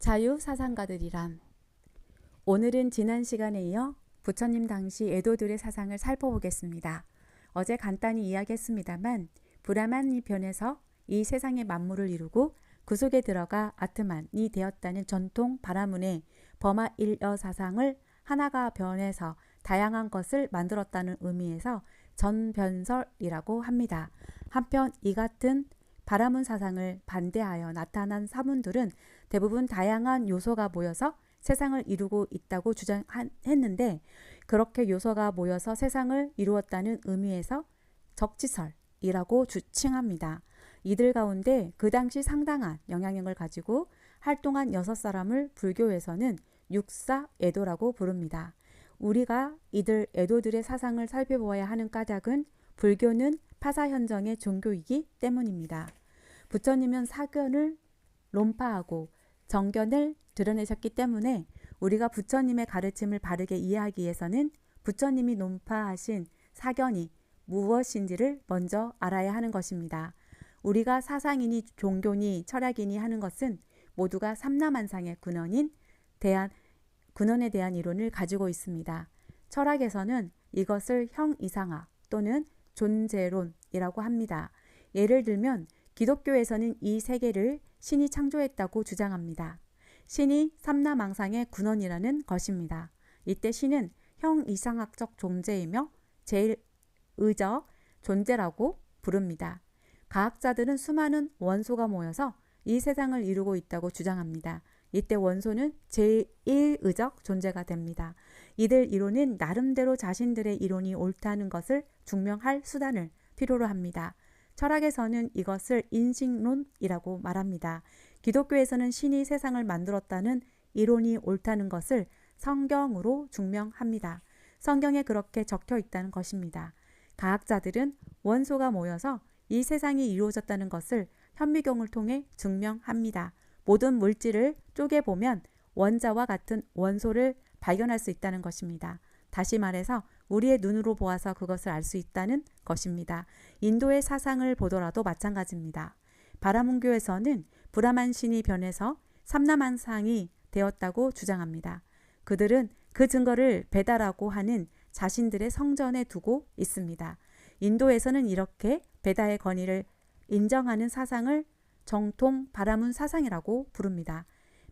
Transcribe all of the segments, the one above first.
자유사상가들이란. 오늘은 지난 시간에 이어 부처님 당시 에도들의 사상을 살펴보겠습니다. 어제 간단히 이야기했습니다만 브라만이 변해서 이 세상의 만물을 이루고 그 속에 들어가 아트만이 되었다는 전통 바라문의 버마일여 사상을 하나가 변해서 다양한 것을 만들었다는 의미에서 전변설이라고 합니다. 한편 이 같은 바라문 사상을 반대하여 나타난 사문들은 대부분 다양한 요소가 모여서 세상을 이루고 있다고 주장했는데, 그렇게 요소가 모여서 세상을 이루었다는 의미에서 적지설이라고 칭합니다. 이들 가운데 그 당시 상당한 영향력을 가지고 활동한 6사람을 불교에서는 육사에도라고 부릅니다. 우리가 이들 에도들의 사상을 살펴보아야 하는 까닭은 불교는 파사현정의 종교이기 때문입니다. 부처님은 사견을 논파하고 정견을 드러내셨기 때문에 우리가 부처님의 가르침을 바르게 이해하기 위해서는 부처님이 논파하신 사견이 무엇인지를 먼저 알아야 하는 것입니다. 우리가 사상이니 종교니 철학이니 하는 것은 모두가 삼라만상의 근원에 대한 이론을 가지고 있습니다. 철학에서는 이것을 형이상학 또는 존재론이라고 합니다. 예를 들면 기독교에서는 이 세계를 신이 창조했다고 주장합니다. 신이 삼라망상의 근원이라는 것입니다. 이때 신은 형이상학적 존재이며 제1의적 존재라고 부릅니다. 과학자들은 수많은 원소가 모여서 이 세상을 이루고 있다고 주장합니다. 이때 원소는 제1의적 존재가 됩니다. 이들 이론은 나름대로 자신들의 이론이 옳다는 것을 증명할 수단을 필요로 합니다. 철학에서는 이것을 인식론이라고 말합니다. 기독교에서는 신이 세상을 만들었다는 이론이 옳다는 것을 성경으로 증명합니다. 성경에 그렇게 적혀 있다는 것입니다. 과학자들은 원소가 모여서 이 세상이 이루어졌다는 것을 현미경을 통해 증명합니다. 모든 물질을 쪼개보면 원자와 같은 원소를 발견할 수 있다는 것입니다. 다시 말해서 우리의 눈으로 보아서 그것을 알 수 있다는 것입니다. 인도의 사상을 보더라도 마찬가지입니다. 바라문교에서는 브라만 신이 변해서 삼라만상이 되었다고 주장합니다. 그들은 그 증거를 베다라고 하는 자신들의 성전에 두고 있습니다. 인도에서는 이렇게 베다의 권위를 인정하는 사상을 정통 바라문 사상이라고 부릅니다.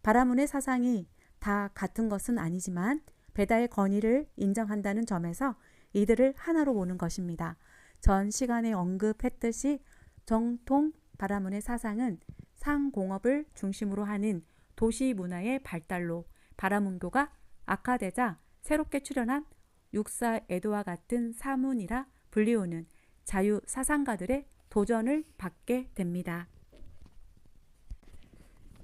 바라문의 사상이 다 같은 것은 아니지만 베다의 권위를 인정한다는 점에서 이들을 하나로 보는 것입니다. 전 시간에 언급했듯이 정통 바라문의 사상은 상공업을 중심으로 하는 도시 문화의 발달로 바라문교가 악화되자 새롭게 출현한 육사에도와 같은 사문이라 불리우는 자유사상가들의 도전을 받게 됩니다.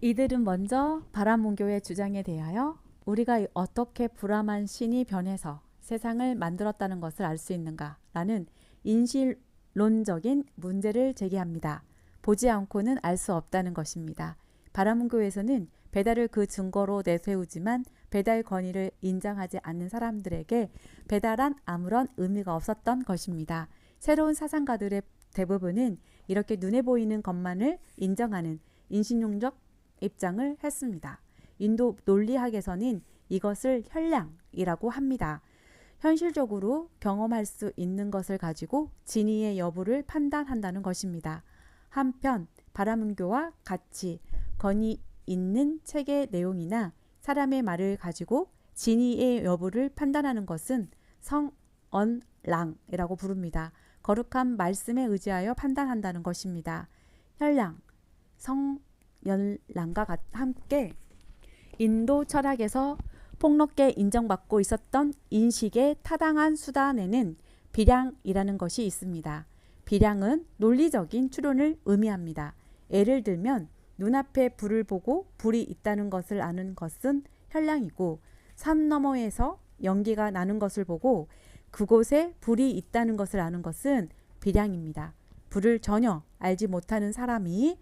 이들은 먼저 바라문교의 주장에 대하여 우리가 어떻게 브라만 신이 변해서 세상을 만들었다는 것을 알 수 있는가 라는 인실론적인 문제를 제기합니다. 보지 않고는 알 수 없다는 것입니다. 바라문교에서는 베다를 그 증거로 내세우지만 베다의 권위를 인정하지 않는 사람들에게 베다란 아무런 의미가 없었던 것입니다. 새로운 사상가들의 대부분은 이렇게 눈에 보이는 것만을 인정하는 인신용적 입장을 했습니다. 인도 논리학에서는 이것을 현량이라고 합니다. 현실적으로 경험할 수 있는 것을 가지고 진위의 여부를 판단한다는 것입니다. 한편 바라문교와 같이 권위 있는 책의 내용이나 사람의 말을 가지고 진위의 여부를 판단하는 것은 성언랑이라고 부릅니다. 거룩한 말씀에 의지하여 판단한다는 것입니다. 현량, 성연랑과 함께 인도 철학에서 폭넓게 인정받고 있었던 인식의 타당한 수단에는 비량이라는 것이 있습니다. 비량은 논리적인 추론을 의미합니다. 예를 들면 눈앞에 불을 보고 불이 있다는 것을 아는 것은 현량이고, 산 너머에서 연기가 나는 것을 보고 그곳에 불이 있다는 것을 아는 것은 비량입니다. 불을 전혀 알지 못하는 사람이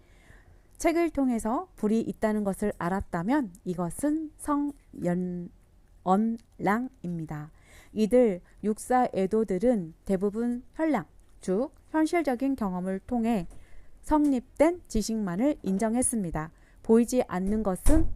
책을 통해서 불이 있다는 것을 알았다면 이것은 성연언랑입니다. 이들 육사에도들은 대부분 현량, 즉 현실적인 경험을 통해 성립된 지식만을 인정했습니다. 보이지 않는 것은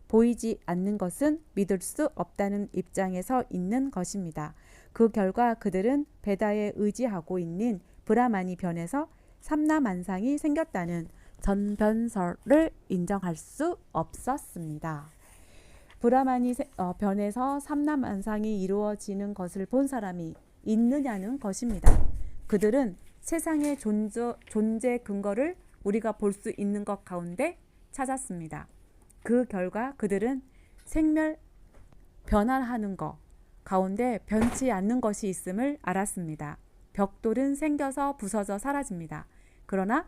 보이지 않는 것은 믿을 수 없다는 입장에 서 있는 것입니다. 그 결과 그들은 베다에 의지하고 있는 브라만이 변해서 삼라만상이 생겼다는 전변설을 인정할 수 없었습니다. 브라만이 변해서 삼라만상이 이루어지는 것을 본 사람이 있느냐는 것입니다. 그들은 세상의 존재 근거를 우리가 볼 수 있는 것 가운데 찾았습니다. 그 결과 그들은 생멸 변화하는 것 가운데 변치 않는 것이 있음을 알았습니다. 벽돌은 생겨서 부서져 사라집니다. 그러나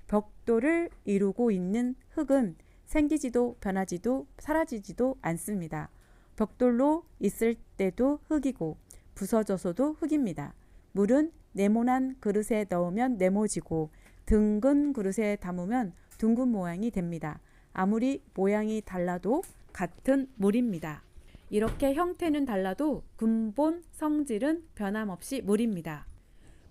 벽돌을 이루고 있는 흙은 생기지도 변하지도 사라지지도 않습니다. 벽돌로 있을 때도 흙이고 부서져서도 흙입니다. 물은 네모난 그릇에 넣으면 네모지고 둥근 그릇에 담으면 둥근 모양이 됩니다. 아무리 모양이 달라도 같은 물입니다. 이렇게 형태는 달라도 근본 성질은 변함없이 물입니다.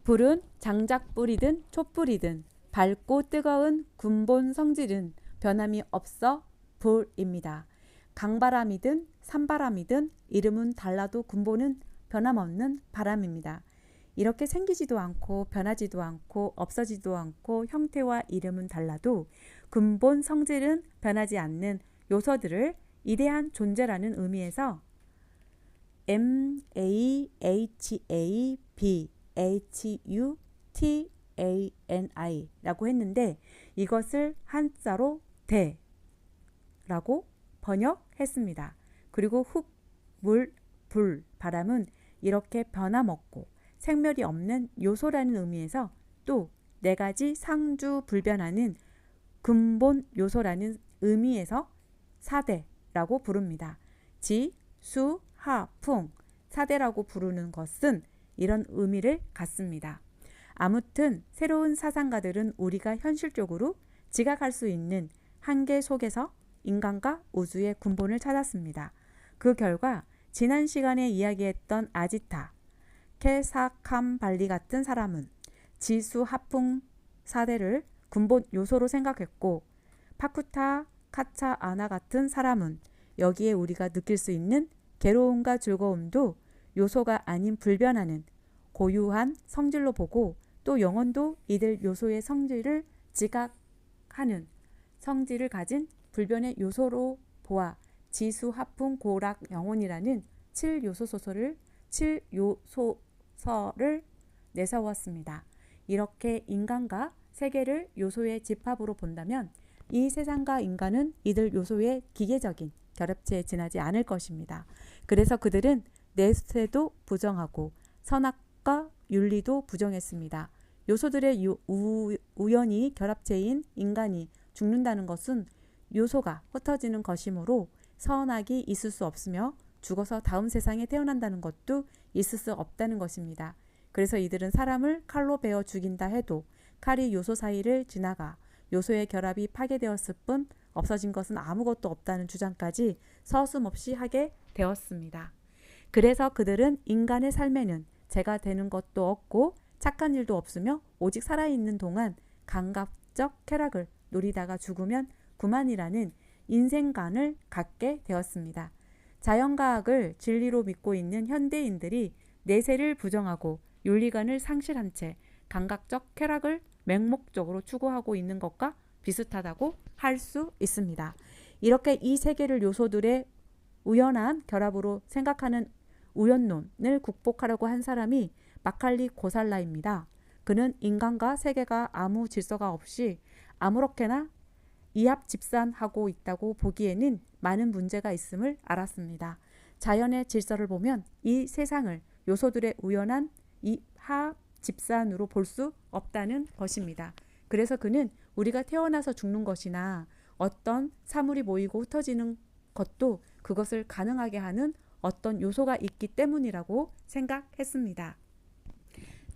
불은 장작불이든 촛불이든 밝고 뜨거운 근본 성질은 변함이 없어 불입니다. 강바람이든 산바람이든 이름은 달라도 근본은 변함없는 바람입니다. 이렇게 생기지도 않고 변하지도 않고 없어지도 않고 형태와 이름은 달라도 근본 성질은 변하지 않는 요소들을 이대한 존재라는 의미에서 MAHABHUTANI 라고 했는데 이것을 한자로 대라고 번역했습니다. 그리고 흙, 물, 불, 바람은 이렇게 변함없고 생멸이 없는 요소라는 의미에서 또 네 가지 상주불변하는 근본 요소라는 의미에서 사대라고 부릅니다. 지, 수, 하, 풍, 사대라고 부르는 것은 이런 의미를 갖습니다. 아무튼 새로운 사상가들은 우리가 현실적으로 지각할 수 있는 한계 속에서 인간과 우주의 근본을 찾았습니다. 그 결과 지난 시간에 이야기했던 아지타, 케사캄발리 같은 사람은 지수, 하풍, 사대를 근본 요소로 생각했고 파쿠타, 카차, 아나 같은 사람은 여기에 우리가 느낄 수 있는 괴로움과 즐거움도 요소가 아닌 불변하는 고유한 성질로 보고 또 영혼도 이들 요소의 성질을 지각하는 성질을 가진 불변의 요소로 보아 지수, 하풍, 고락, 영혼이라는 7요소서를 내세웠습니다. 이렇게 인간과 세계를 요소의 집합으로 본다면 이 세상과 인간은 이들 요소의 기계적인 결합체에 지나지 않을 것입니다. 그래서 그들은 내세도 부정하고 선악과 윤리도 부정했습니다. 요소들의 우연히 결합체인 인간이 죽는다는 것은 요소가 흩어지는 것이므로 선악이 있을 수 없으며 죽어서 다음 세상에 태어난다는 것도 있을 수 없다는 것입니다. 그래서 이들은 사람을 칼로 베어 죽인다 해도 칼이 요소 사이를 지나가 요소의 결합이 파괴되었을 뿐 없어진 것은 아무것도 없다는 주장까지 서슴없이 하게 되었습니다. 그래서 그들은 인간의 삶에는 죄가 되는 것도 없고 착한 일도 없으며 오직 살아있는 동안 감각적 쾌락을 누리다가 죽으면 그만이라는 인생관을 갖게 되었습니다. 자연과학을 진리로 믿고 있는 현대인들이 내세를 부정하고 윤리관을 상실한 채 감각적 쾌락을 맹목적으로 추구하고 있는 것과 비슷하다고 할 수 있습니다. 이렇게 이 세계를 요소들의 우연한 결합으로 생각하는 우연론을 극복하려고 한 사람이 마칼리 고살라입니다. 그는 인간과 세계가 아무 질서가 없이 아무렇게나 이합집산하고 있다고 보기에는 많은 문제가 있음을 알았습니다. 자연의 질서를 보면 이 세상을 요소들의 우연한 이합집산으로 볼 수 없다는 것입니다. 그래서 그는 우리가 태어나서 죽는 것이나 어떤 사물이 모이고 흩어지는 것도 그것을 가능하게 하는 어떤 요소가 있기 때문이라고 생각했습니다.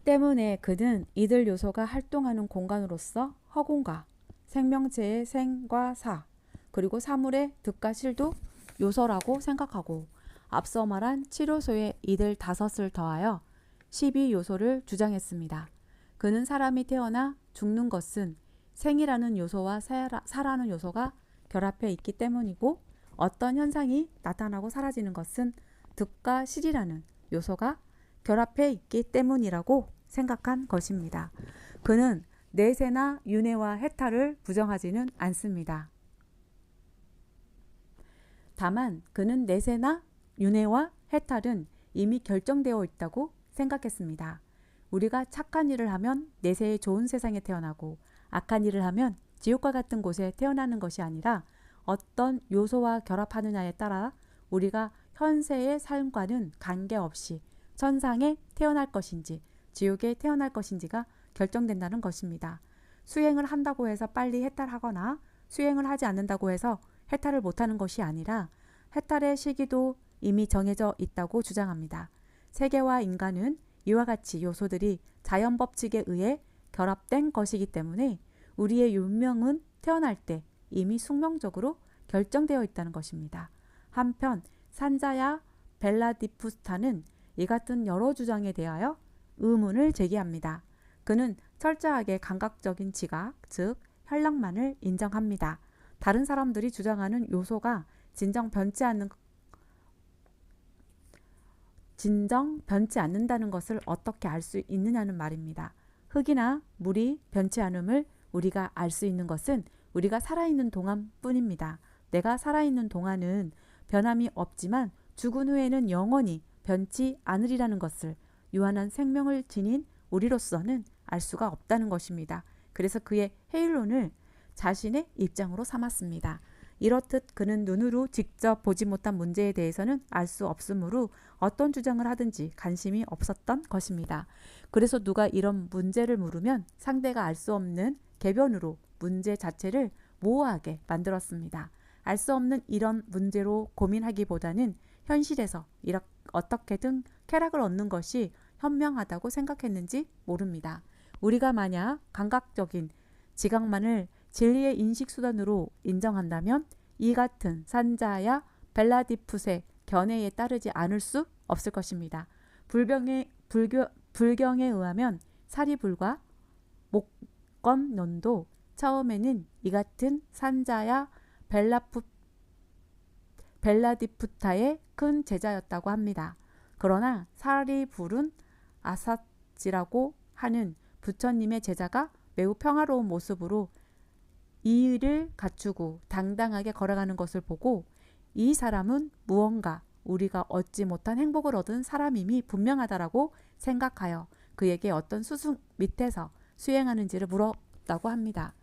때문에 그는 이들 요소가 활동하는 공간으로서 허공과 생명체의 생과 사 그리고 사물의 득과 실도 요소라고 생각하고 앞서 말한 치료소에 이들 5을 더하여 12요소를 주장했습니다. 그는 사람이 태어나 죽는 것은 생이라는 요소와 사라는 요소가 결합해 있기 때문이고 어떤 현상이 나타나고 사라지는 것은 득과 실이라는 요소가 결합해 있기 때문이라고 생각한 것입니다. 그는 내세나 윤회와 해탈을 부정하지는 않습니다. 다만 그는 내세나 윤회와 해탈은 이미 결정되어 있다고 생각했습니다. 우리가 착한 일을 하면 내세의 좋은 세상에 태어나고 악한 일을 하면 지옥과 같은 곳에 태어나는 것이 아니라 어떤 요소와 결합하느냐에 따라 우리가 현세의 삶과는 관계없이 천상에 태어날 것인지 지옥에 태어날 것인지가 결정된다는 것입니다. 수행을 한다고 해서 빨리 해탈하거나 수행을 하지 않는다고 해서 해탈을 못하는 것이 아니라 해탈의 시기도 이미 정해져 있다고 주장합니다. 세계와 인간은 이와 같이 요소들이 자연 법칙에 의해 결합된 것이기 때문에 우리의 운명은 태어날 때 이미 숙명적으로 결정되어 있다는 것입니다. 한편 산자야 벨라디푸스타는 이 같은 여러 주장에 대하여 의문을 제기합니다. 그는 철저하게 감각적인 지각, 즉 현랑만을 인정합니다. 다른 사람들이 주장하는 요소가 진정 변치 않는다는 것을 어떻게 알 수 있느냐는 말입니다. 흙이나 물이 변치 않음을 우리가 알 수 있는 것은 우리가 살아있는 동안 뿐입니다. 내가 살아있는 동안은 변함이 없지만 죽은 후에는 영원히 변치 않으리라는 것을 유한한 생명을 지닌 우리로서는 알 수가 없다는 것입니다. 그래서 그의 헤일론을 자신의 입장으로 삼았습니다. 이렇듯 그는 눈으로 직접 보지 못한 문제에 대해서는 알 수 없으므로 어떤 주장을 하든지 관심이 없었던 것입니다. 그래서 누가 이런 문제를 물으면 상대가 알 수 없는 궤변으로 문제 자체를 모호하게 만들었습니다. 알 수 없는 이런 문제로 고민하기보다는 현실에서 어떻게든 쾌락을 얻는 것이 현명하다고 생각했는지 모릅니다. 우리가 만약 감각적인 지각만을 진리의 인식수단으로 인정한다면 이 같은 산자야 벨라디푸스의 견해에 따르지 않을 수 없을 것입니다. 불경에 의하면 사리불과 목건론도 처음에는 이 같은 산자야 벨라디푸타의 큰 제자였다고 합니다. 그러나 사리불은 아사지라고 하는 부처님의 제자가 매우 평화로운 모습으로 이의를 갖추고 당당하게 걸어가는 것을 보고 이 사람은 무언가 우리가 얻지 못한 행복을 얻은 사람임이 분명하다라고 생각하여 그에게 어떤 수승 밑에서 수행하는지를 물었다고 합니다.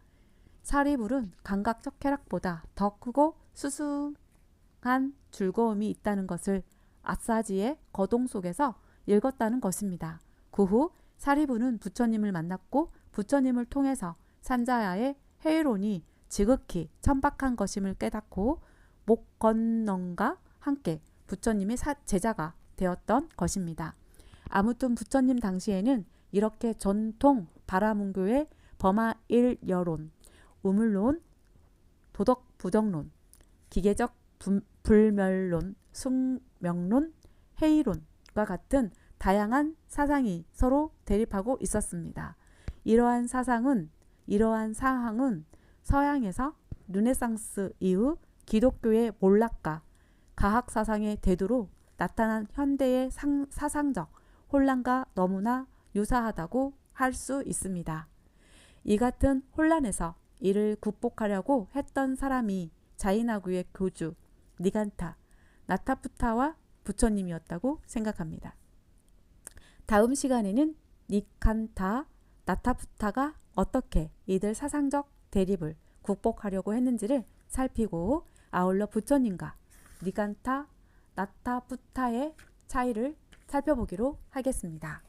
사리불은 감각적 쾌락보다 더 크고 수승한 즐거움이 있다는 것을 아사지의 거동 속에서 읽었다는 것입니다. 그 후 사리불은 부처님을 만났고 부처님을 통해서 산자야의 헤이론이 지극히 천박한 것임을 깨닫고 목건론과 함께 부처님의 제자가 되었던 것입니다. 아무튼 부처님 당시에는 이렇게 전통 바라문교의 범아일여론, 우물론, 도덕부덕론, 기계적 불멸론, 숙명론, 헤이론과 같은 다양한 사상이 서로 대립하고 있었습니다. 이러한 사항은 서양에서 르네상스 이후 기독교의 몰락과 가학사상의 대두로 나타난 현대의 사상적 혼란과 너무나 유사하다고 할 수 있습니다. 이 같은 혼란에서 이를 극복하려고 했던 사람이 자이나구의 교주 니간타 나타푸타와 부처님이었다고 생각합니다. 다음 시간에는 니간타 나타푸타가 어떻게 이들 사상적 대립을 극복하려고 했는지를 살피고 아울러 부처님과 니간타 나타푸타의 차이를 살펴보기로 하겠습니다.